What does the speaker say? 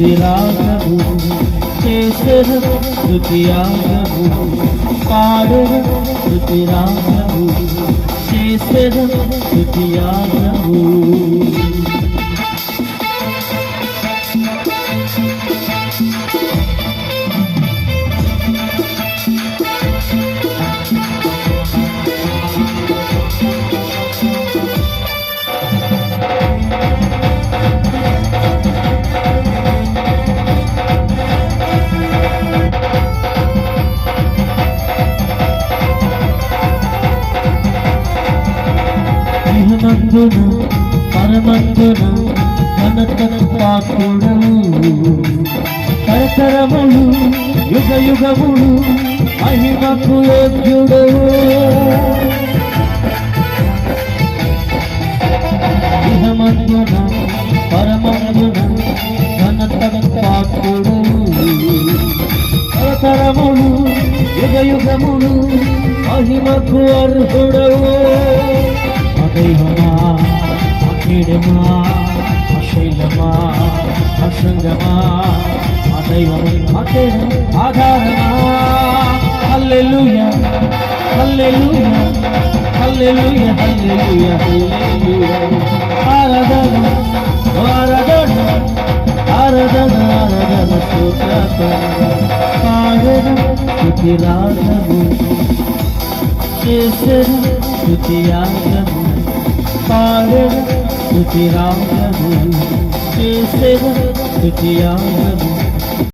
స్తుతిరాగము చేసెను స్తుతియాగము పాడెను స్తుతిరాగము చేసెను స్తుతియాగము నందున పరమందున ఘనతకు పాత్రుడవు తరతరములు యుగ యుగములు మహిమకు యోగ్యుడవు ఇహమందున పరమందున ఘనతకు పాత్రుడవు తరతరములు యుగ యుగములు మహిమకు అర్హుడవు దైవమా అఖిడమా అశైలమా అశృంగమా ఆ దైవమే మాకేడు ఆధారమా హల్లెలూయా హల్లెలూయా హల్లెలూయా హల్లెలూయా హల్లెలూయా ఆరాధన ఆరాధన ఆరాధన ఆరాధన స్తోత్ర పాడెను స్తుతిరాగము చేసెను స్తుతియాగము పాడెను స్తుతిరాగము చేసెను స్తుతియాగము